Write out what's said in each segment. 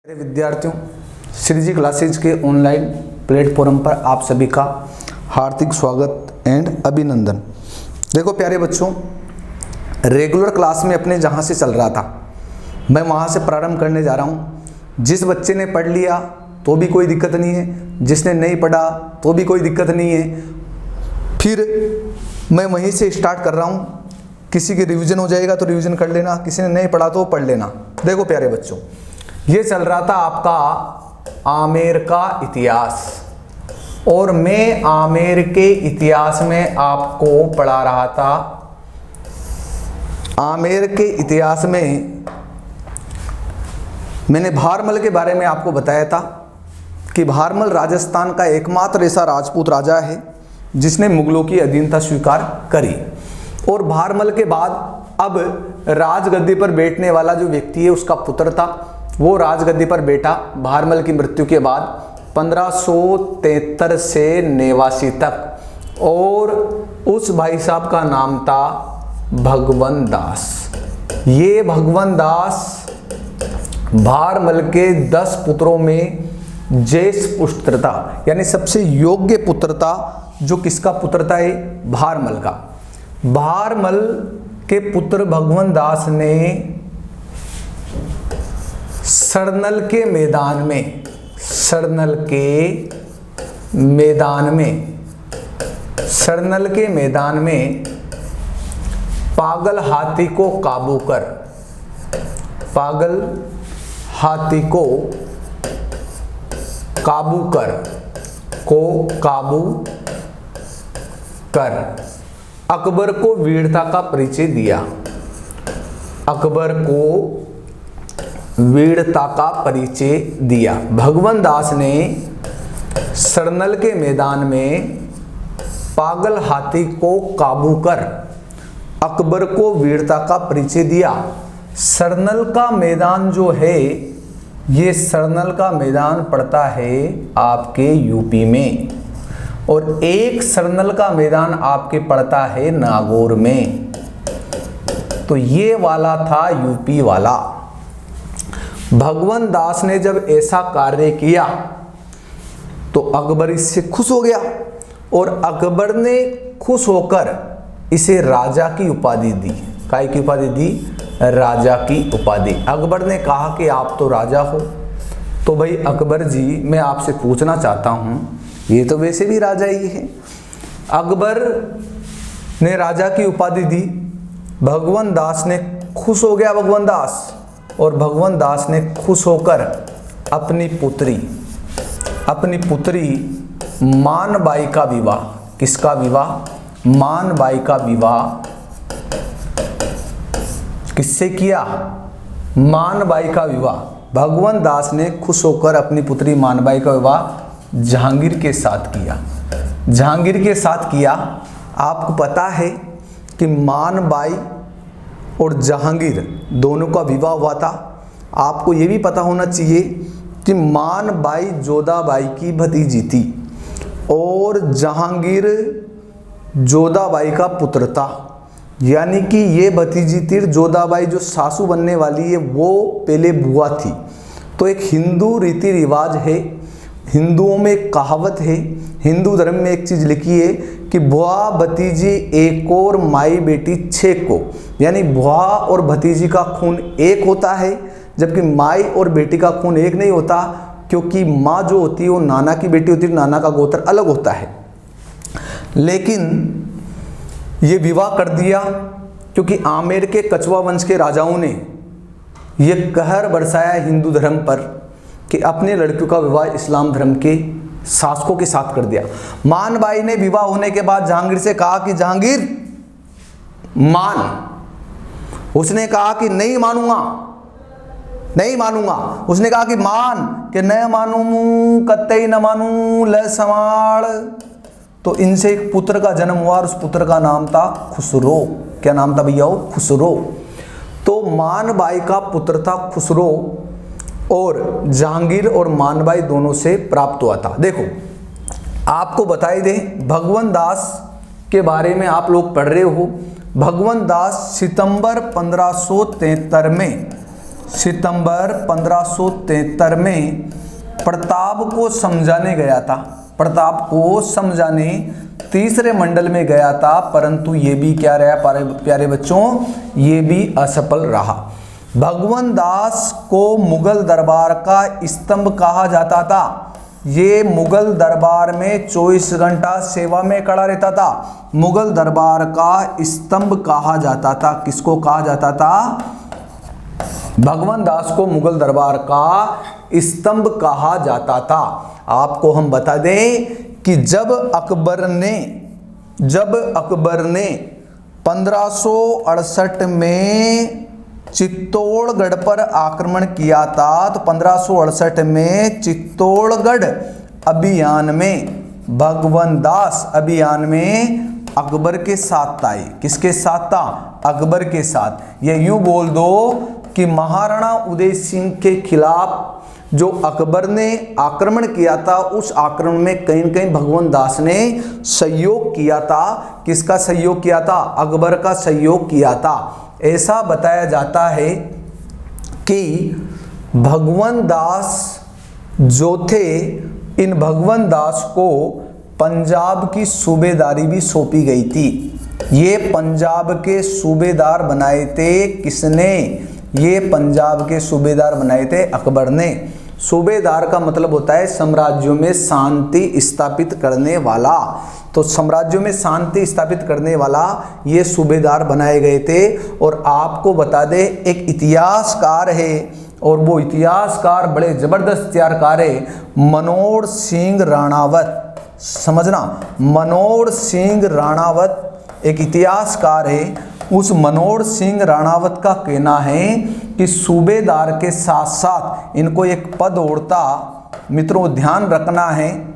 मेरे विद्यार्थियों, श्री जी क्लासेज के ऑनलाइन प्लेटफॉर्म पर आप सभी का हार्दिक स्वागत एंड अभिनंदन। देखो प्यारे बच्चों, रेगुलर क्लास में अपने जहाँ से चल रहा था मैं वहाँ से प्रारंभ करने जा रहा हूँ। जिस बच्चे ने पढ़ लिया तो भी कोई दिक्कत नहीं है, जिसने नहीं पढ़ा तो भी कोई दिक्कत नहीं है। फिर मैं वहीं से स्टार्ट कर रहा हूँ। किसी की रिवीजन हो जाएगा तो रिवीजन कर लेना, किसी ने नहीं पढ़ा तो पढ़ लेना। देखो प्यारे बच्चों, ये चल रहा था आपका आमेर का इतिहास और मैं आमेर के इतिहास में आपको पढ़ा रहा था। आमेर के इतिहास में मैंने भारमल के बारे में आपको बताया था कि भारमल राजस्थान का एकमात्र ऐसा राजपूत राजा है जिसने मुगलों की अधीनता स्वीकार करी। और भारमल के बाद अब राजगद्दी पर बैठने वाला जो व्यक्ति है उसका पुत्र था, वो राजगद्दी पर बैठा भारमल की मृत्यु के बाद 1573 से 89 तक। और उस भाई साहब का नाम था भगवंत दास। ये भगवंत दास भारमल के 10 पुत्रों में ज्येष्ठ पुत्र था, यानी सबसे योग्य पुत्र था। जो किसका पुत्र था? ये भारमल का। भारमल के पुत्र भगवंत दास ने सरनल के मैदान में पागल हाथी को काबू कर अकबर को वीरता का परिचय दिया। भगवंत दास ने सरनल के मैदान में पागल हाथी को काबू कर अकबर को वीरता का परिचय दिया। सरनल का मैदान जो है, ये सरनल का मैदान पड़ता है आपके यूपी में, और एक सरनल का मैदान आपके पड़ता है नागौर में। तो ये वाला था यूपी वाला। भगवंत दास ने जब ऐसा कार्य किया तो अकबर इससे खुश हो गया और अकबर ने खुश होकर इसे राजा की उपाधि दी। काय की उपाधि दी? राजा की उपाधि। अकबर ने कहा कि आप तो राजा हो, तो भाई अकबर जी मैं आपसे पूछना चाहता हूँ, ये तो वैसे भी राजा ही है। अकबर ने राजा की उपाधि दी। भगवंत दास ने खुश हो गया और भगवंत दास ने खुश होकर अपनी पुत्री मानबाई का विवाह, किसका विवाह? मानबाई का विवाह किससे किया? मानबाई का विवाह भगवंत दास ने खुश होकर अपनी पुत्री मानबाई का विवाह जहांगीर के साथ किया। आपको पता है कि मानबाई और जहांगीर दोनों का विवाह हुआ था। आपको ये भी पता होना चाहिए कि मानबाई जोधाबाई की भतीजी थी और जहांगीर जोधाबाई का पुत्र था। यानी कि ये भतीजी थी जोधाबाई, जो सासू बनने वाली है वो पहले बुआ थी। तो एक हिंदू रीति रिवाज है, हिंदुओं में एक कहावत है, हिंदू धर्म में एक चीज़ लिखी है कि बुआ भतीजी एक और माई बेटी छः को, यानी बुआ और भतीजी का खून एक होता है, जबकि माई और बेटी का खून एक नहीं होता, क्योंकि माँ जो होती है वो नाना की बेटी होती है, नाना का गोत्र अलग होता है। लेकिन ये विवाह कर दिया क्योंकि आमेर के कछवा वंश के राजाओं ने ये कहर बरसाया हिंदू धर्म पर कि अपने लड़कियों का विवाह इस्लाम धर्म के शासकों के साथ कर दिया। मानबाई ने विवाह होने के बाद जहांगीर से कहा कि जहांगीर मान। उसने कहा कि नहीं मानूंगा। उसने कहा कि मान, कि न मानूं कतई न मानूं ल समाड़। तो इनसे एक पुत्र का जन्म हुआ और उस पुत्र का नाम था खुसरो। क्या नाम था भैया? खुसरो। तो मानबाई का पुत्र था खुसरो और जहांगीर और मानबाई दोनों से प्राप्त हुआ था। देखो आपको बताई दें, भगवंत दास के बारे में आप लोग पढ़ रहे हो। भगवंत दास सितंबर 1573 में सितंबर 1573 में प्रताप को समझाने गया था। प्रताप को समझाने तीसरे मंडल में गया था, परंतु ये भी क्या रहा प्यारे बच्चों, ये भी असफल रहा। भगवान दास को मुगल दरबार का स्तंभ कहा जाता था। ये मुगल दरबार में 24 घंटा सेवा में खड़ा रहता था। मुगल दरबार का स्तंभ कहा जाता था। किसको कहा जाता था? भगवान दास को मुगल दरबार का स्तंभ कहा जाता था। आपको हम बता दें कि जब अकबर ने 1568 में चित्तौड़गढ़ पर आक्रमण किया था, तो 1568 में चित्तौड़गढ़ अभियान में भगवान दास अभियान में अकबर के साथ आए। किसके साथ था? अकबर के साथ। ये यूं बोल दो कि महाराणा उदय सिंह के खिलाफ जो अकबर ने आक्रमण किया था, उस आक्रमण में कहीं न कहीं भगवान दास ने सहयोग किया था। किसका सहयोग किया था? अकबर का सहयोग किया था। ऐसा बताया जाता है कि भगवान दास जो थे, इन भगवान दास को पंजाब की सूबेदारी भी सौंपी गई थी। ये पंजाब के सूबेदार बनाए थे किसने? ये पंजाब के सूबेदार बनाए थे अकबर ने। सूबेदार का मतलब होता है साम्राज्यों में शांति स्थापित करने वाला। तो साम्राज्यों में शांति स्थापित करने वाला ये सूबेदार बनाए गए थे। और आपको बता दें, एक इतिहासकार है, और वो इतिहासकार बड़े जबरदस्त इतिहासकार है, मनोहर सिंह राणावत। समझना, मनोहर सिंह राणावत एक इतिहासकार है। उस मनोहर सिंह राणावत का कहना है कि सूबेदार के साथ साथ इनको एक पद और था। मित्रों ध्यान रखना है,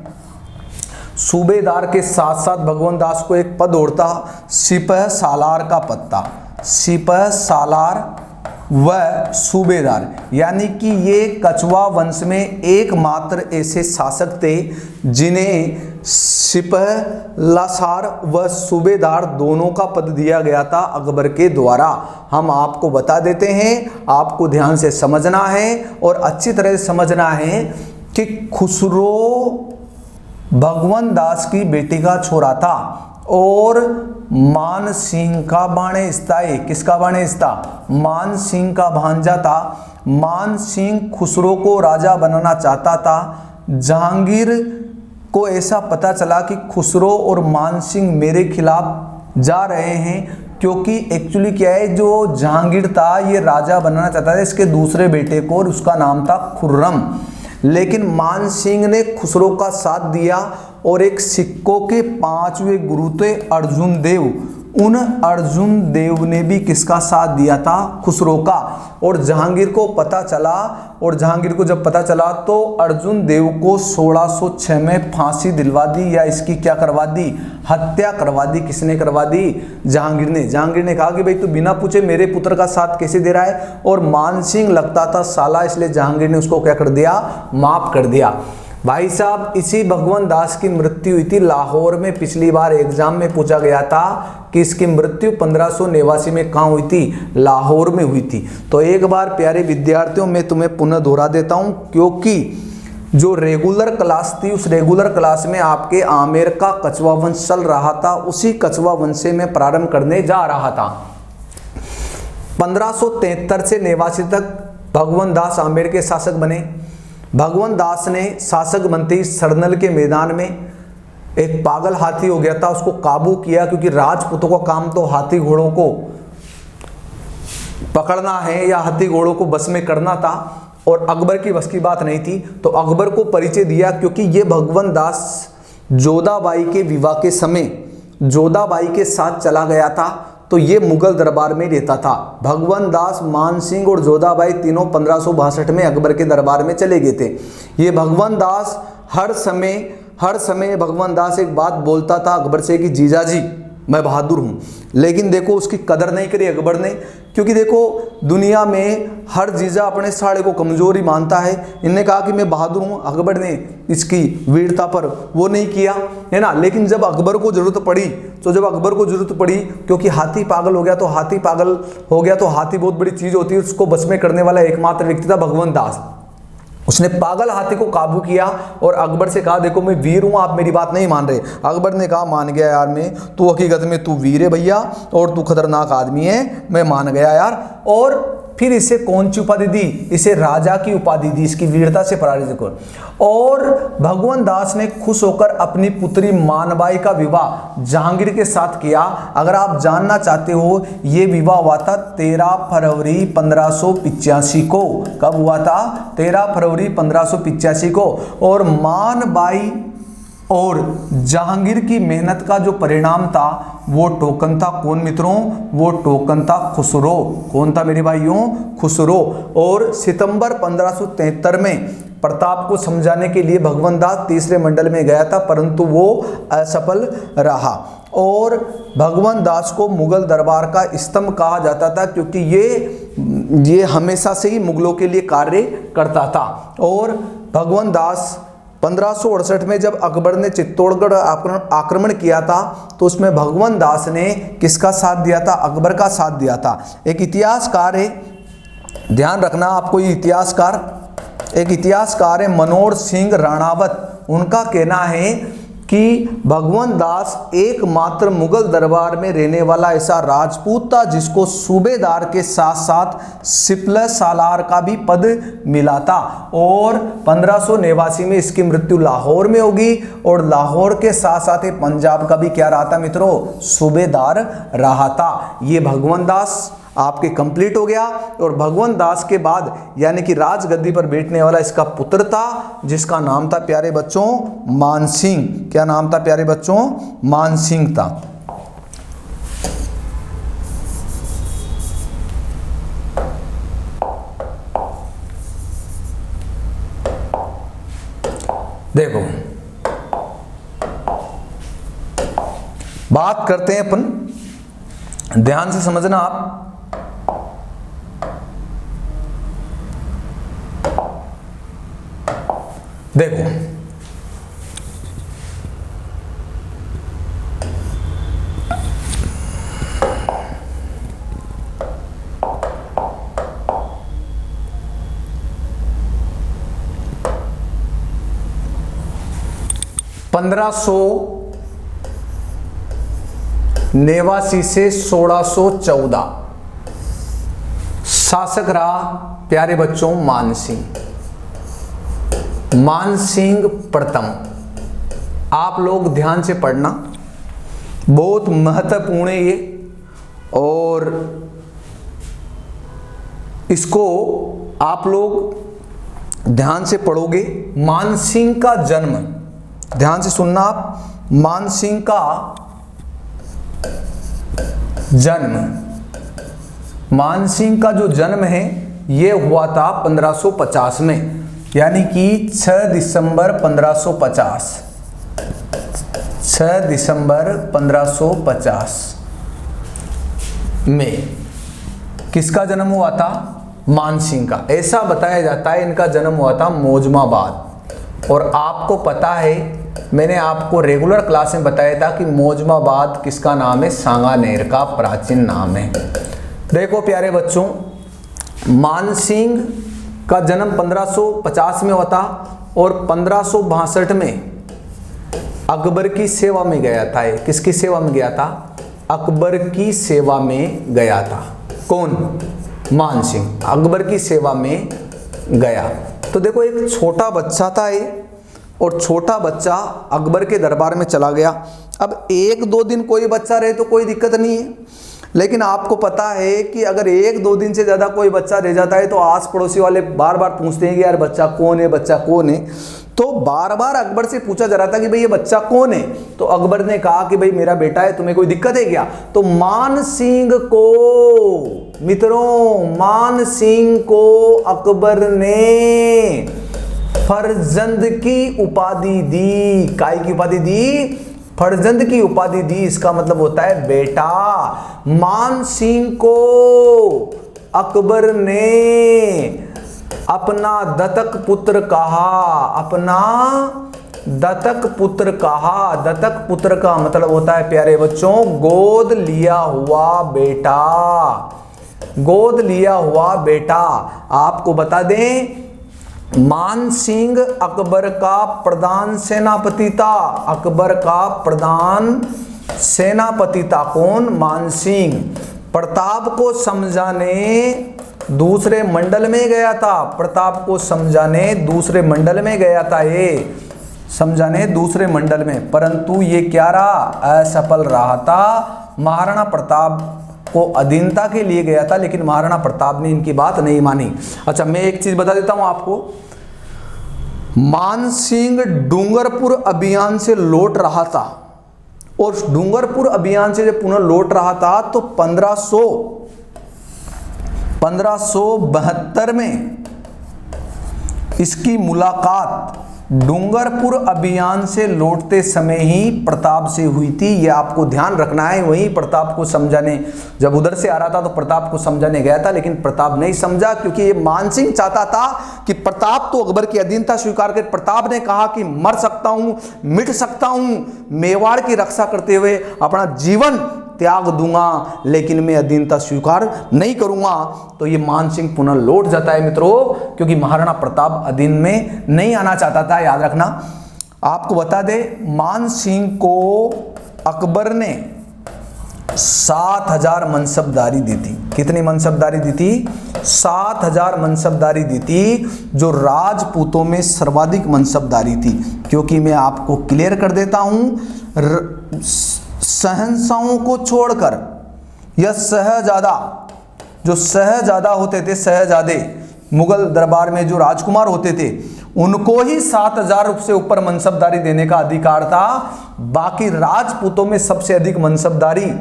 सूबेदार के साथ साथ भगवान दास को एक पद और था, सिपह सालार का पद था। सिपह सालार व सूबेदार, यानी कि ये कछवा वंश में एकमात्र ऐसे शासक थे जिन्हें सिपहसालार व सूबेदार दोनों का पद दिया गया था अकबर के द्वारा। हम आपको बता देते हैं, आपको ध्यान से समझना है और अच्छी तरह से समझना है कि खुसरो भगवान दास की बेटी का छोरा था और मान सिंह का भाणेज था। किसका भाणेज था? मान सिंह का भांजा था। मान सिंह खुसरो को राजा बनाना चाहता था। जहांगीर को ऐसा पता चला कि खुसरो और मान सिंह मेरे खिलाफ जा रहे हैं, क्योंकि एक्चुअली क्या है, जो जहांगीर था ये राजा बनाना चाहता था इसके दूसरे बेटे को, और उसका नाम था खुर्रम। लेकिन मान सिंह ने खुसरो का साथ दिया और एक सिक्कों के 5वें गुरु थे अर्जुन देव। उन अर्जुन देव ने भी किसका साथ दिया था? खुसरो का। और जहांगीर को पता चला, और जहांगीर को जब पता चला तो अर्जुन देव को 1606 में फांसी दिलवा दी, या इसकी क्या करवा दी? हत्या करवा दी। किसने करवा दी? जहांगीर ने। जहांगीर ने कहा कि भाई तू बिना पूछे मेरे पुत्र का साथ कैसे दे रहा है? और मान सिंह लगता था साला, इसलिए जहांगीर ने उसको क्या कर दिया? माफ कर दिया। भाई साहब, इसी भगवान दास की मृत्यु हुई थी लाहौर में। पिछली बार एग्जाम में पूछा गया था कि इसकी मृत्यु 1589 में कहाँ हुई थी? लाहौर में हुई थी। तो एक बार प्यारे विद्यार्थियों मैं तुम्हें पुनः दोहरा देता हूँ, क्योंकि जो रेगुलर क्लास थी उस रेगुलर क्लास में आपके आमेर का कछवा वंश चल रहा था। उसी कछवा वंश से मैं प्रारंभ करने जा रहा था। 1573 से 89 तक भगवान दास आमेर के शासक बने। भगवान दास ने शासक बनते ही सरनल के मैदान में एक पागल हाथी हो गया था, उसको काबू किया, क्योंकि राजपूतों का काम तो हाथी घोड़ों को पकड़ना है या हाथी घोड़ों को बस में करना था, और अकबर की बस की बात नहीं थी। तो अकबर को परिचय दिया, क्योंकि ये भगवान दास जोधाबाई के विवाह के समय जोधाबाई के साथ चला गया था, तो ये मुगल दरबार में रहता था। भगवान दास, मान सिंह और जोधाबाई तीनों 1562 में अकबर के दरबार में चले गए थे। ये भगवान दास हर समय भगवान दास एक बात बोलता था अकबर से कि जीजा जी, मैं बहादुर हूँ। लेकिन देखो उसकी कदर नहीं करी अकबर ने, क्योंकि देखो दुनिया में हर जीजा अपने साड़े को कमजोरी मानता है। इनने कहा कि मैं बहादुर हूँ, अकबर ने इसकी वीरता पर वो नहीं किया, है ना। लेकिन जब अकबर को जरूरत पड़ी, तो जब अकबर को जरूरत पड़ी, क्योंकि हाथी पागल हो गया, तो हाथी पागल हो गया तो हाथी बहुत बड़ी चीज होती है, उसको बस में करने वाला एकमात्र व्यक्ति था भगवंत दास। उसने पागल हाथी को काबू किया और अकबर से कहा देखो मैं वीर हूं, आप मेरी बात नहीं मान रहे। अकबर ने कहा मान गया यार, मैं तू हकीकत में तू वीर है भैया और तू खतरनाक आदमी है, मैं मान गया यार। और फिर इसे कौन सी उपाधि दी? इसे राजा की उपाधि दी, इसकी वीरता से पराजित कर। और भगवंत दास ने खुश होकर अपनी पुत्री मानबाई का विवाह जहांगीर के साथ किया। अगर आप जानना चाहते हो, ये विवाह हुआ था 13 फरवरी 1585 को। कब हुआ था? 13 फरवरी 1585 को। और मानबाई और जहांगीर की मेहनत का जो परिणाम था वो टोकन था। कौन मित्रों? वो टोकन था खुसरो। कौन था मेरे भाइयों? खुसरो। और सितंबर 1573 में प्रताप को समझाने के लिए भगवंत दास तीसरे मंडल में गया था, परंतु वो असफल रहा। और भगवंत दास को मुगल दरबार का स्तंभ कहा जाता था, क्योंकि ये हमेशा से ही मुगलों के लिए कार्य करता था। और भगवंत दास 1568 में जब अकबर ने चित्तौड़गढ़ आक्रमण किया था, तो उसमें भगवंत दास ने किसका साथ दिया था? अकबर का साथ दिया था। एक इतिहासकार है, ध्यान रखना आपको, ये एक इतिहासकार है मनोहर सिंह राणावत। उनका कहना है कि भगवंत दास एकमात्र मुगल दरबार में रहने वाला ऐसा राजपूत था जिसको सूबेदार के साथ साथ सिपला सालार का भी पद मिला था। और 1589 में इसकी मृत्यु लाहौर में होगी, और लाहौर के साथ साथ ही पंजाब का भी क्या रहा था मित्रों? सूबेदार रहा था। ये भगवंत दास आपके कंप्लीट हो गया। और भगवंत दास के बाद यानी कि राजगद्दी पर बैठने वाला इसका पुत्र था, जिसका नाम था प्यारे बच्चों मानसिंह। क्या नाम था प्यारे बच्चों? मानसिंह था। देखो बात करते हैं अपन, ध्यान से समझना आप। देखो नेवासी से 1614 शासक रहा प्यारे बच्चों मानसिंह प्रथम। आप लोग ध्यान से पढ़ना, बहुत महत्वपूर्ण है ये, और इसको आप लोग ध्यान से पढ़ोगे। मानसिंह का जन्म, ध्यान से सुनना आप, मानसिंह का जो जन्म है ये हुआ था 1550 में, यानी कि 6 दिसंबर 1550। 6 दिसंबर 1550 में किसका जन्म हुआ था? मानसिंह का। ऐसा बताया जाता है इनका जन्म हुआ था मौजमाबाद। और आपको पता है, मैंने आपको रेगुलर क्लास में बताया था कि मौजमाबाद किसका नाम है? सांगानेर का प्राचीन नाम है। देखो प्यारे बच्चों, मानसिंह का जन्म 1550 में हुआ था और 1562 में अकबर की सेवा में गया था। किसकी सेवा में गया था? अकबर की सेवा में गया था। कौन? मानसिंह अकबर की सेवा में गया। तो देखो एक छोटा बच्चा था ये, और छोटा बच्चा अकबर के दरबार में चला गया। अब 1-2 दिन कोई बच्चा रहे तो कोई दिक्कत नहीं है, लेकिन आपको पता है कि अगर 1-2 दिन से ज़्यादा कोई बच्चा रह जाता है तो आस पड़ोसी वाले बार बार पूछते हैं कि यार बच्चा कौन है, बच्चा कौन है। तो बार बार अकबर से पूछा जा रहा था कि भाई ये बच्चा कौन है। तो अकबर ने कहा कि भाई मेरा बेटा है, तुम्हें कोई दिक्कत है क्या? तो मानसिंह को, मित्रों, मानसिंह को अकबर ने फर्जंद की उपाधि दी। काय की उपाधि दी? फर्जंद की उपाधि दी, इसका मतलब होता है बेटा। मान सिंह को अकबर ने अपना दत्तक पुत्र कहा, अपना दत्तक पुत्र कहा। दत्तक पुत्र का मतलब होता है प्यारे बच्चों गोद लिया हुआ बेटा, गोद लिया हुआ बेटा। आपको बता दें मान सिंह अकबर का प्रधान सेनापति था, अकबर का प्रधान सेनापति था। कौन? मान सिंह। प्रताप को समझाने दूसरे मंडल में गया था, प्रताप को समझाने दूसरे मंडल में गया था, ये समझाने दूसरे मंडल में, परंतु ये क्या रहा? असफल रहा था। महाराणा प्रताप को अधीनता के लिए गया था, लेकिन महाराणा प्रताप ने इनकी बात नहीं मानी। अच्छा, मैं एक चीज बता देता हूं आपको। मान सिंह डूंगरपुर अभियान से लौट रहा था, और डूंगरपुर अभियान से जब पुनः लौट रहा था तो 1572 में इसकी मुलाकात डूंगरपुर अभियान से लौटते समय ही प्रताप से हुई थी। यह आपको ध्यान रखना है। वहीं प्रताप को समझाने, जब उधर से आ रहा था तो प्रताप को समझाने गया था, लेकिन प्रताप नहीं समझा, क्योंकि ये मान सिंह चाहता था कि प्रताप तो अकबर की अधीनता स्वीकार कर। प्रताप ने कहा कि मर सकता हूं, मिट सकता हूं, मेवाड़ की रक्षा करते हुए अपना जीवन त्याग दूंगा, लेकिन मैं अधीनता स्वीकार नहीं करूंगा। तो ये मान सिंह पुनः लौट जाता है मित्रों, क्योंकि महाराणा प्रताप अधीन में नहीं आना चाहता था। याद रखना। आपको बता दे मान सिंह को अकबर ने 7000 मनसबदारी दी थी। कितनी मनसबदारी दी थी? 7000 मनसबदारी दी थी, जो राजपूतों में सर्वाधिक मनसबदारी थी। क्योंकि मैं आपको क्लियर कर देता हूं, शहंशाहों को छोड़कर या शहजादा, जो शहजादा होते थे, शहजादे मुगल दरबार में जो राजकुमार होते थे, उनको ही 7000 से ऊपर मनसबदारी देने का अधिकार था। बाकी राजपूतों में सबसे अधिक मनसबदारी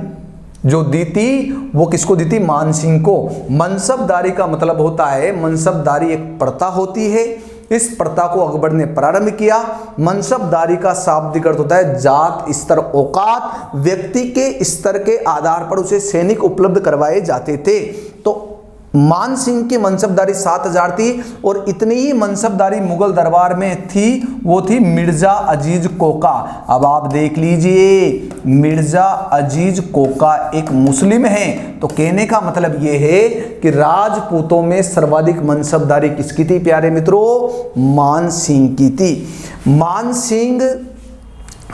जो दी थी वो किसको दी थी? मान सिंह को। मनसबदारी का मतलब होता है, मनसबदारी एक प्रथा होती है, इस प्रथा को अकबर ने प्रारंभ किया। मनसबदारी का शाब्दिक अर्थ होता है जात, स्तर, औकात। व्यक्ति के स्तर के आधार पर उसे सैनिक उपलब्ध करवाए जाते थे। तो मान सिंह की मनसबदारी 7000 थी, और इतनी ही मनसबदारी मुगल दरबार में थी, वो थी मिर्जा अजीज कोका। अब आप देख लीजिए, मिर्जा अजीज कोका एक मुस्लिम है, तो कहने का मतलब ये है कि राजपूतों में सर्वाधिक मनसबदारी किसकी थी प्यारे मित्रों? मान सिंह की थी। मान सिंह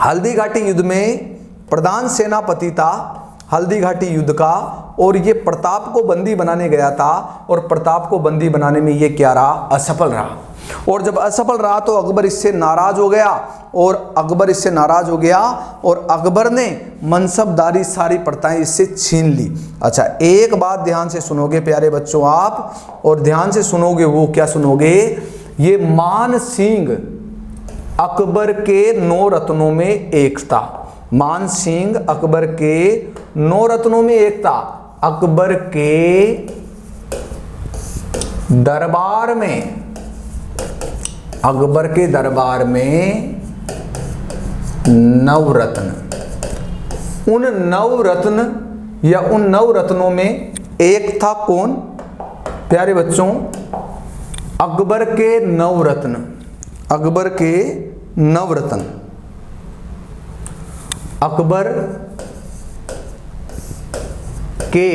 हल्दी घाटी युद्ध में प्रधान सेनापति था, हल्दी घाटी युद्ध का, और ये प्रताप को बंदी बनाने गया था, और प्रताप को बंदी बनाने में ये क्या रहा? असफल रहा। और जब असफल रहा तो अकबर इससे नाराज हो गया, और अकबर ने मनसबदारी सारी प्रथाएं इससे छीन ली। अच्छा, एक बात ध्यान से सुनोगे प्यारे बच्चों आप, और ध्यान से सुनोगे, वो क्या सुनोगे? ये मान सिंह अकबर के 9 रत्नों में एक था। मान सिंह अकबर के 9 रत्नों में एक था। अकबर के दरबार में, अकबर के दरबार में 9 रत्न, उन 9 रत्न या उन 9 रत्नों में एक था कौन प्यारे बच्चों? अकबर के 9 रत्न, अकबर के 9 रत्न। अकबर के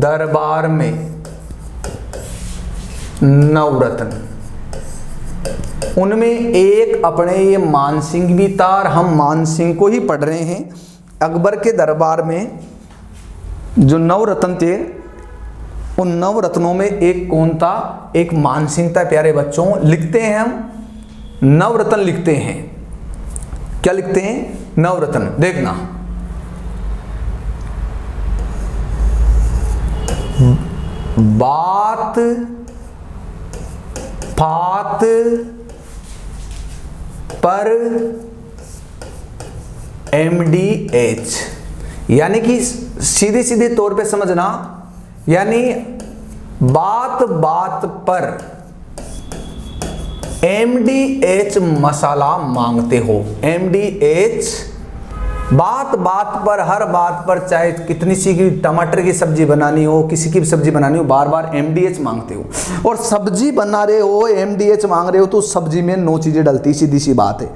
दरबार में 9 रत्न, उनमें एक अपने ये मान सिंह भी था, और हम मान सिंह को ही पढ़ रहे हैं। अकबर के दरबार में जो 9 रत्न थे, उन 9 रत्नों में एक कौन था? एक मान सिंह था प्यारे बच्चों। लिखते हैं हम 9 रत्न लिखते हैं। क्या लिखते हैं? 9 रत्न। देखना, बात, फात पर MDH, यानी कि सीधे सीधे तौर पे समझना, यानी बात बात पर MDH मसाला मांगते हो। MDH बात बात पर, हर बात पर, चाहे कितनी सी की टमाटर की सब्जी बनानी हो, किसी की भी सब्जी बनानी हो, बार बार MDH मांगते हो। और सब्जी बना रहे हो, MDH मांग रहे हो, तो सब्जी में 9 चीज़ें डलती, सीधी सी बात है।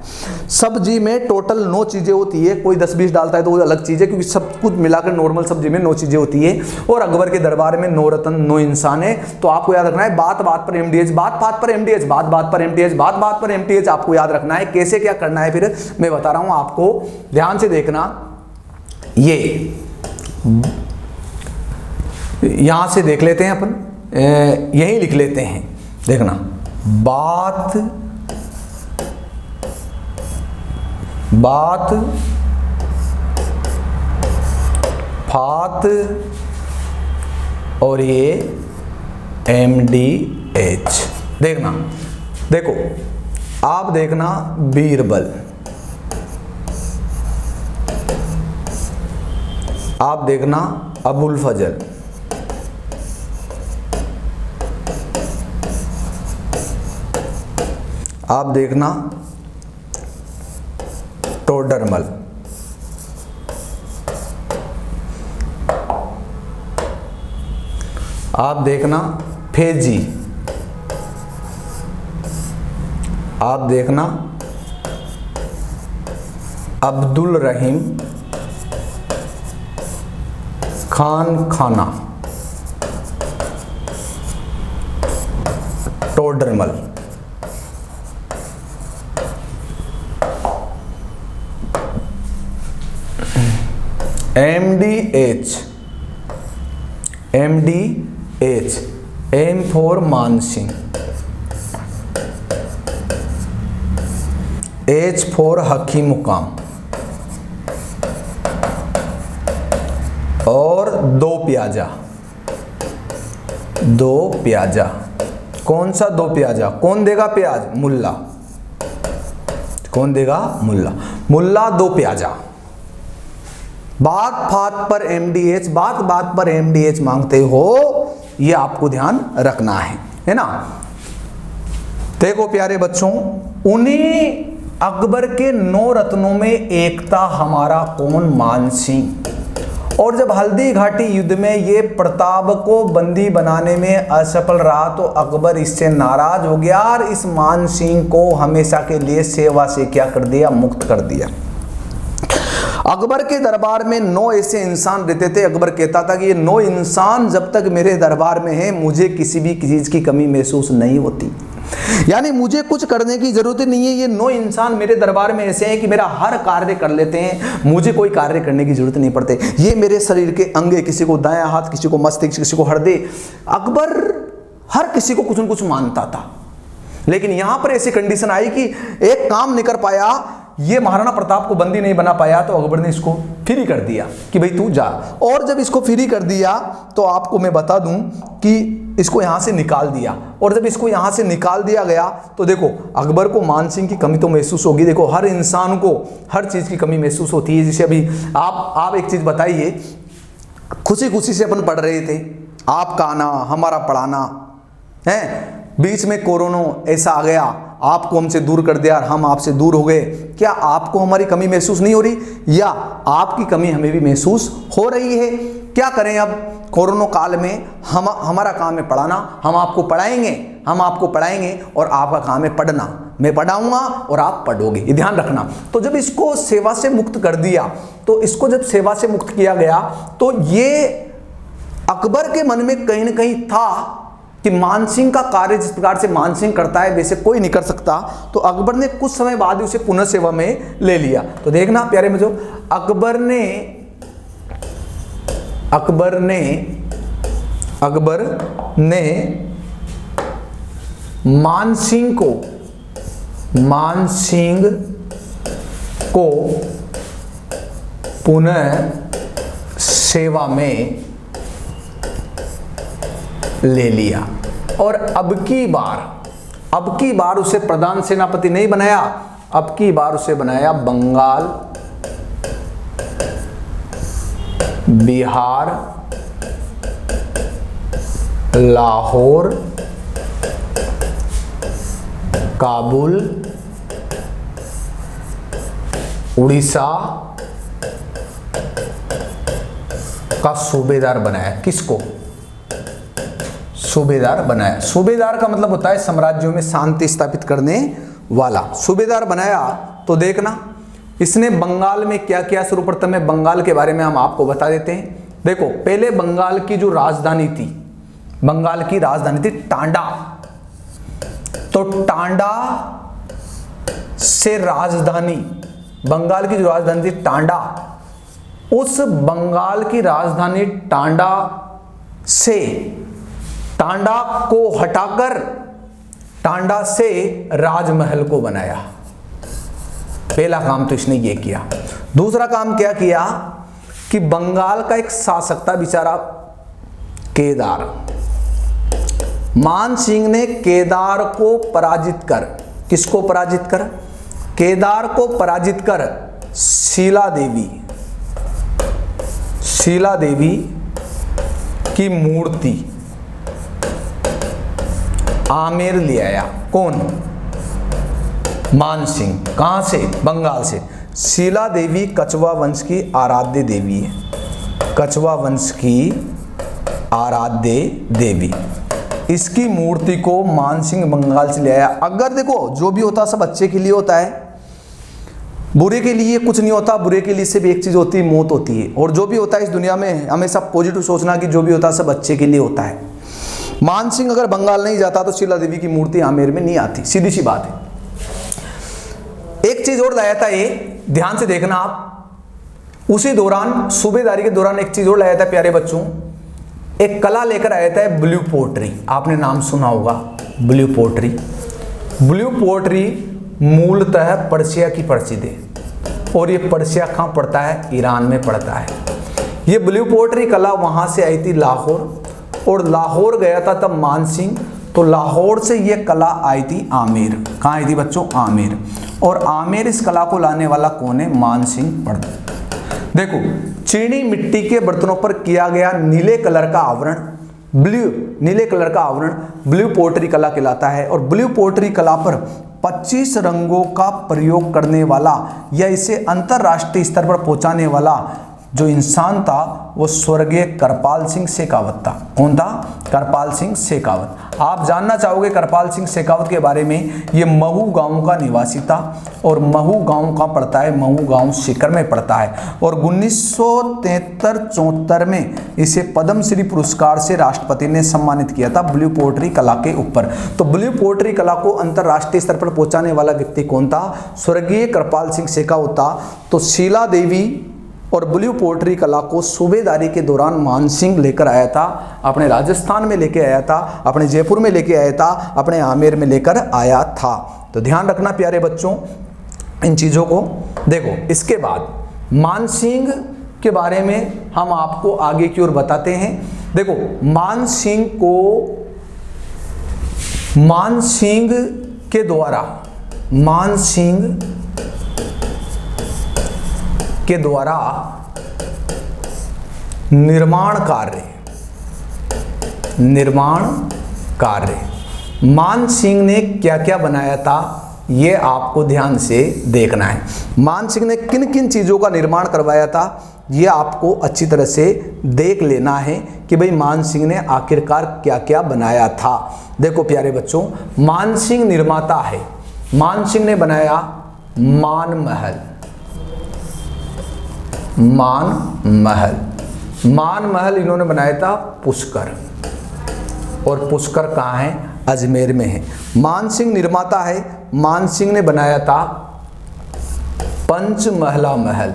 सब्जी में टोटल 9 चीज़ें होती है, कोई 10-20 डालता है तो वो अलग चीज़ है, क्योंकि सब कुछ मिलाकर नॉर्मल सब्जी में 9 चीज़ें होती है। और अकबर के दरबार में 9 रत्न 9 इंसान है। तो आपको याद रखना है, बात बात पर MDH, बात बात पर MDH, बात बात पर MDH, बात बात पर MDH, आपको याद रखना है। कैसे क्या करना है फिर मैं बता रहा हूं आपको, ध्यान से देखना। ये यहां से देख लेते हैं अपन, यही लिख लेते हैं, देखना, बात बात फात और ये MDH। देखना, देखो आप देखना, बीरबल, आप देखना अबुल फजल, आप देखना टोडरमल, आप देखना फेजी, आप देखना Abdul Rahim Khan Khana, Todarmal. MDH, MDH, M for Mansingh, H for Hakim मुकाम, और 2 प्याजा, 2 प्याजा। कौन सा 2 प्याजा? कौन देगा प्याज? मुल्ला। कौन देगा? मुल्ला। मुल्ला 2 प्याजा। बात बात पर MDH, बात बात पर MDH मांगते हो, ये आपको ध्यान रखना है ना। देखो प्यारे बच्चों, उन्हीं अकबर के 9 रत्नों में एक था हमारा कौन? मानसिंह। और जब हल्दी घाटी युद्ध में ये प्रताप को बंदी बनाने में असफल रहा तो अकबर इससे नाराज हो गया और इस मानसिंह को हमेशा के लिए सेवा से क्या कर दिया? मुक्त कर दिया। अकबर के दरबार में 9 ऐसे इंसान रहते थे। अकबर कहता था कि ये 9 इंसान जब तक मेरे दरबार में हैं, मुझे किसी भी चीज़ की कमी महसूस नहीं होती। यानी मुझे कुछ करने की जरूरत नहीं है। ये 9 इंसान मेरे दरबार में ऐसे हैं कि मेरा हर कार्य कर लेते हैं, मुझे कोई कार्य करने की जरूरत नहीं पड़ती। ये मेरे शरीर के अंग, किसी को दायां हाथ, किसी को मस्तिष्क, किसी को हृदय। अकबर हर किसी को कुछ न कुछ मानता था। लेकिन यहां पर ऐसी कंडीशन आई कि एक काम नहीं कर पाया, ये महाराणा प्रताप को बंदी नहीं बना पाया, तो अकबर ने इसको फ्री कर दिया कि भाई तू जा। और जब इसको फ्री कर दिया तो आपको मैं बता दूं कि इसको यहां से निकाल दिया। और जब इसको यहां से निकाल दिया गया तो देखो, अकबर को मानसिंह की कमी तो महसूस होगी। देखो हर इंसान को हर चीज की कमी महसूस होती है। जैसे अभी आप एक चीज बताइए, खुशी खुशी से अपन पढ़ रहे थे, आपका आना, हमारा पढ़ाना है, बीच में कोरोना ऐसा आ गया, आपको हमसे दूर कर दिया और हम आपसे दूर हो गए। क्या आपको हमारी कमी महसूस नहीं हो रही, या आपकी कमी हमें भी महसूस हो रही है? क्या करें अब कोरोना काल में? हमारा काम है पढ़ाना, हम आपको पढ़ाएंगे और आपका काम है पढ़ना। मैं पढ़ाऊंगा और आप पढ़ोगे, ये ध्यान रखना। तो जब इसको सेवा से मुक्त कर दिया, तो इसको जब सेवा से मुक्त किया गया तो ये अकबर के मन में कहीं ना कहीं था कि मानसिंह का कार्य जिस प्रकार से मानसिंह करता है वैसे कोई नहीं कर सकता। तो अकबर ने कुछ समय बाद ही उसे पुनः सेवा में ले लिया। तो देखना प्यारे बच्चों, अकबर ने मानसिंह को पुनः सेवा में ले लिया। और अब की बार उसे प्रधान सेनापति नहीं बनाया, अब की बार उसे बनाया बंगाल, बिहार, लाहौर काबुल, उड़ीसा का सूबेदार बनाया। किसको सूबेदार बनाया? सूबेदार का मतलब होता है साम्राज्यों में शांति स्थापित करने वाला। सूबेदार बनाया तो देखना इसने बंगाल में क्या किया। सर्वप्रथम में बंगाल के बारे में हम आपको बता देते हैं। देखो पहले बंगाल की जो राजधानी थी, बंगाल की राजधानी थी टांडा। तो टांडा से राजधानी, बंगाल की जो राजधानी थी टांडा, उस बंगाल की राजधानी टांडा से, टांडा को हटाकर टांडा से राजमहल को बनाया। पहला काम तो इसने ये किया। दूसरा काम क्या किया कि बंगाल का एक शासक था बेचारा केदार, मान सिंह ने केदार को पराजित कर, किसको पराजित कर? केदार को पराजित कर शीला देवी, शीला देवी की मूर्ति आमेर ले आया। कौन? मान सिंह। कहां से? बंगाल से। शीला देवी कछवा वंश की आराध्य देवी है, कछवा वंश की आराध्य देवी। इसकी मूर्ति को मान सिंह बंगाल से ले आया। अगर देखो जो भी होता सब अच्छे के लिए होता है, बुरे के लिए कुछ नहीं होता। बुरे के लिए सिर्फ एक चीज होती है, मौत होती है। और जो भी होता है इस दुनिया में हमेशा पॉजिटिव सोचना कि जो भी होता है सब अच्छे के लिए होता है। मान सिंह अगर बंगाल नहीं जाता तो शीला देवी की मूर्ति आमेर में नहीं आती, सीधी सी बात है। एक चीज और लाया था, ये ध्यान से देखना आप, उसी दौरान सूबेदारी के दौरान एक चीज और लाया था प्यारे बच्चों, एक कला लेकर आया था ब्लू पोट्री। आपने नाम सुना होगा ब्लू पोट्री। ब्लू पोट्री मूलतः पर्शिया की प्रसिद्ध है, और ये पर्शिया कहाँ पड़ता है? ईरान में पड़ता है। ये ब्लू पोट्री कला वहाँ से आई थी लाहौर, और लाहौर गया था तब मान सिंह, तो लाहौर से ये कला आई थी आमेर। कहाँ आई थी बच्चों? आमेर। और आमेर इस कला को लाने वाला कौन है? मान सिंह बर्दन। देखो चीनी मिट्टी के बर्तनों पर किया गया नीले कलर का आवरण, ब्लू, नीले कलर का आवरण ब्लू पोट्री कला कहलाता है। और ब्लू पोट्री कला पर 25 रंगों का प्रयोग करने वाला या इसे अंतरराष्ट्रीय स्तर पर पहुंचाने वाला जो इंसान था वो स्वर्गीय करपाल सिंह शेखावत था। कौन था? करपाल सिंह शेखावत। आप जानना चाहोगे करपाल सिंह शेखावत के बारे में, ये महू गांव का निवासी था। और महू गांव कहाँ पड़ता है? महू गांव सीकर में पड़ता है। और 1973-74 में इसे पद्मश्री पुरस्कार से राष्ट्रपति ने सम्मानित किया था ब्लू पोट्री कला के ऊपर। तो ब्लू पोट्री कला को अंतरराष्ट्रीय स्तर पर पहुंचाने वाला व्यक्ति कौन था? स्वर्गीय करपाल सिंह शेखावत था। तो शीला देवी और ब्लू पोट्री कला को सूबेदारी के दौरान मान सिंह लेकर आया था, अपने राजस्थान में लेके आया था, अपने जयपुर में लेके आया था, अपने आमेर में लेकर आया था। तो ध्यान रखना प्यारे बच्चों इन चीज़ों को। देखो इसके बाद मान सिंह के बारे में हम आपको आगे की ओर बताते हैं। देखो मान सिंह के द्वारा निर्माण कार्य मान सिंह ने क्या क्या बनाया था ये आपको ध्यान से देखना है। मान सिंह ने किन किन चीज़ों का निर्माण करवाया था ये आपको अच्छी तरह से देख लेना है कि भाई मान सिंह ने आखिरकार क्या क्या बनाया था। देखो प्यारे बच्चों, मान सिंह निर्माता है। मान सिंह ने बनाया मान महल इन्होंने बनाया था पुष्कर, और पुष्कर कहाँ है? अजमेर में है। मान सिंह निर्माता है। मान सिंह ने बनाया था पंचमहला महल,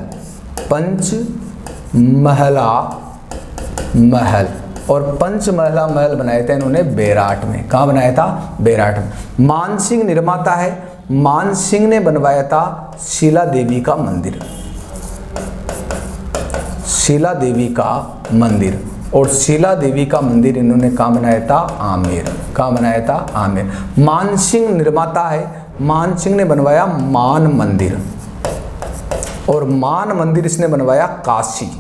और पंचमहला महल बनाया था इन्होंने बेराट में। कहाँ बनाया था? बेराट में। मान सिंह निर्माता है। मान सिंह ने बनवाया था शीला देवी का मंदिर, शीला देवी का मंदिर, और शीला देवी का मंदिर इन्होंने कहाँ बनाया था? आमेर। कहाँ बनाया था? आमेर। मान सिंह निर्माता है। मान सिंह ने बनवाया मान मंदिर, और मान मंदिर इसने बनवाया काशी,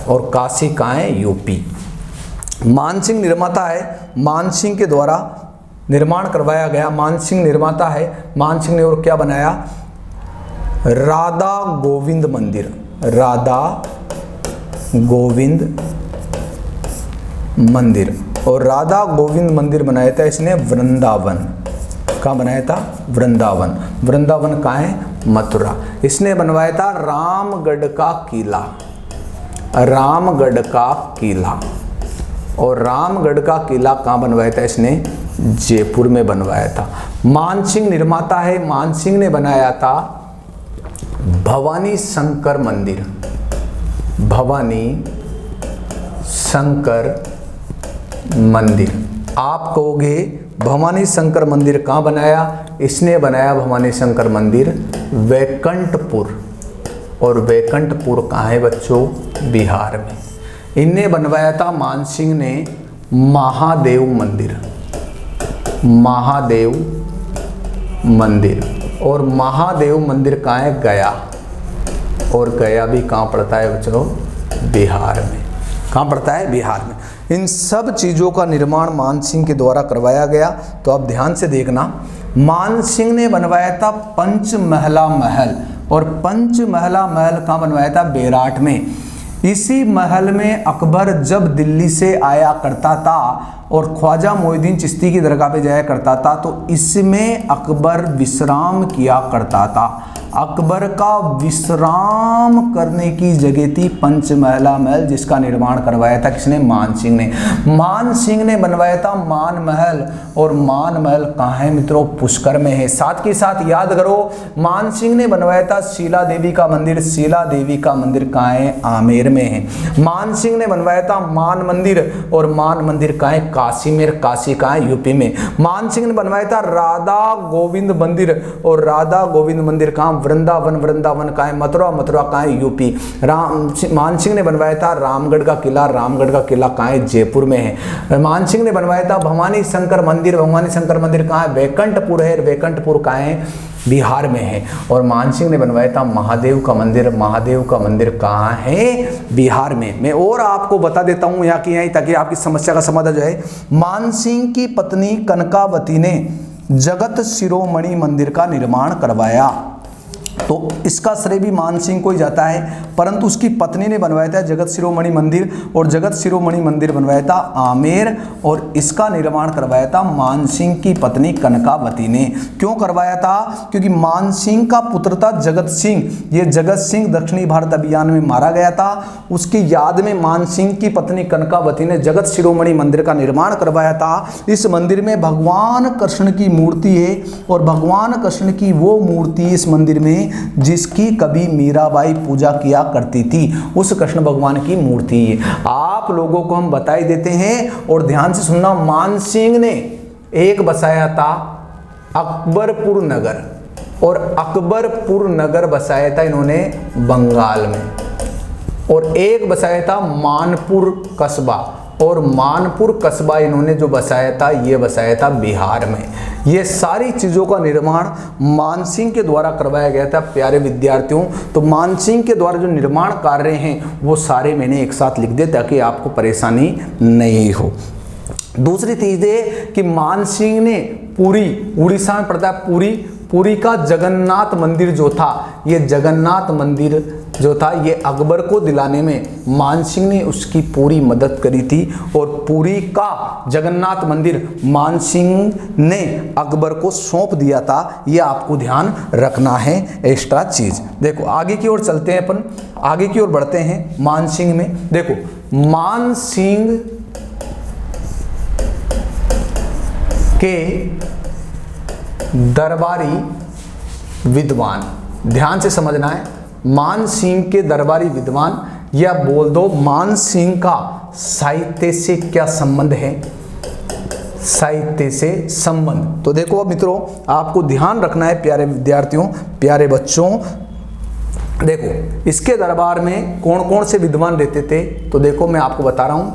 और काशी कहाँ है? यूपी। मान सिंह निर्माता है। मान सिंह के द्वारा निर्माण करवाया गया। मानसिंह निर्माता है। मानसिंह ने और क्या बनाया? राधा गोविंद मंदिर, राधा गोविंद मंदिर। और राधा गोविंद मंदिर बनाया था इसने वृंदावन। कहाँ बनाया था? वृंदावन। वृंदावन कहाँ है? मथुरा। इसने बनवाया था रामगढ़ का किला, रामगढ़ का किला। और रामगढ़ का किला कहाँ बनवाया था इसने? जयपुर में बनवाया था। मानसिंह निर्माता है। मानसिंह ने बनाया था भवानी शंकर मंदिर, भवानी शंकर मंदिर। आप कहोगे भवानी शंकर मंदिर कहाँ बनाया? इसने बनाया भवानी शंकर मंदिर वैकुंठपुर। और वैकुंठपुर कहाँ है बच्चों? बिहार में। इनने बनवाया था मानसिंह ने महादेव मंदिर, महादेव मंदिर। और महादेव मंदिर कहाँ है? गया। और गया भी कहाँ पड़ता है बच्चों? बिहार में। कहाँ पड़ता है? बिहार में। इन सब चीज़ों का निर्माण मानसिंह के द्वारा करवाया गया। तो आप ध्यान से देखना, मानसिंह ने बनवाया था पंचमहला महल। और पंचमहला महल कहाँ बनवाया था? बेराट में। इसी महल में अकबर जब दिल्ली से आया करता था और ख्वाजा मोइनुद्दीन चिश्ती की दरगाह पे जाया करता था, तो इसमें अकबर विश्राम किया करता था। अकबर का विश्राम करने की जगह थी पंचमहला महल, जिसका निर्माण करवाया था किसने? मानसिंह ने। मानसिंह ने बनवाया था मान महल। और मान महल कहाँ है मित्रों? पुष्कर में है। साथ के साथ याद करो, मानसिंह ने बनवाया था शीला देवी का मंदिर। शीला देवी का मंदिर कहाँ है? आमेर में है। मानसिंह ने बनवाया था मान मंदिर। और मान मंदिर कहाँ है? काशी में। काशी कहाँ है? यूपी में। मानसिंह ने बनवाया था राधा गोविंद मंदिर। और राधा गोविंद मंदिर कहाँ? वृंदावन। वृंदावन कहाँ है? मथुरा। मथुरा कहाँ है? यूपी। मानसिंह ने बनवाया था रामगढ़ का किला। रामगढ़ का किला कहाँ है? जयपुर में है। मानसिंह ने बनवाया था भवानी शंकर मंदिर। भवानी शंकर मंदिर कहाँ है? वैकुंठपुर है। वैकुंठपुर कहाँ है? बिहार में है। और मानसिंह ने बनवाया था महादेव का मंदिर। महादेव का मंदिर कहाँ है? बिहार में। मैं और आपको बता देता हूँ यहाँ की यहीं, ताकि आपकी समस्या का समाधान जो है। मानसिंह की पत्नी कनकावती ने जगत शिरोमणि मंदिर का निर्माण करवाया। तो इसका श्रेय भी मानसिंह को ही जाता है, परंतु उसकी पत्नी ने बनवाया था जगत शिरोमणि मंदिर। और जगत शिरोमणि मंदिर बनवाया था आमेर। और इसका निर्माण करवाया था मानसिंह की पत्नी कनकावती ने। क्यों करवाया था? क्योंकि मानसिंह का पुत्र था जगत सिंह। ये जगत सिंह दक्षिणी भारत अभियान में मारा गया था। उसकी याद में मानसिंह की पत्नी कनकावती ने जगत शिरोमणि मंदिर का निर्माण करवाया था। इस मंदिर में भगवान कृष्ण की मूर्ति है। और भगवान कृष्ण की वो मूर्ति इस मंदिर में जिसकी कभी मीराबाई पूजा किया करती थी, उस कृष्ण भगवान की मूर्ति है। आप लोगों को हम बता ही देते हैं और ध्यान से सुनना। मानसिंह ने एक बसाया था अकबरपुर नगर। और अकबरपुर नगर बसाया था इन्होंने बंगाल में। और एक बसाया था मानपुर कस्बा। और मानपुर कस्बा इन्होंने जो बसाया था, ये बसाया था बिहार में। ये सारी चीज़ों का निर्माण मानसिंह के द्वारा करवाया गया था प्यारे विद्यार्थियों। तो मानसिंह के द्वारा जो निर्माण कार्य हैं वो सारे मैंने एक साथ लिख दिए ताकि आपको परेशानी नहीं हो। दूसरी चीज़ है कि मानसिंह ने पुरी, उड़ीसा में पड़ता है पुरी, पुरी का जगन्नाथ मंदिर जो था, ये जगन्नाथ मंदिर जो था ये अकबर को दिलाने में मानसिंह ने उसकी पूरी मदद करी थी। और पुरी का जगन्नाथ मंदिर मानसिंह ने अकबर को सौंप दिया था। ये आपको ध्यान रखना है एक्स्ट्रा चीज़। देखो आगे की ओर चलते हैं, अपन आगे की ओर बढ़ते हैं। मानसिंह में देखो, मानसिंह के दरबारी विद्वान, ध्यान से समझना है। मानसिंह के दरबारी विद्वान, या बोल दो मानसिंह का साहित्य से क्या संबंध है? साहित्य से संबंध। तो देखो अब मित्रों, आपको ध्यान रखना है प्यारे विद्यार्थियों, प्यारे बच्चों। देखो इसके दरबार में कौन कौन से विद्वान रहते थे? तो देखो मैं आपको बता रहा हूं।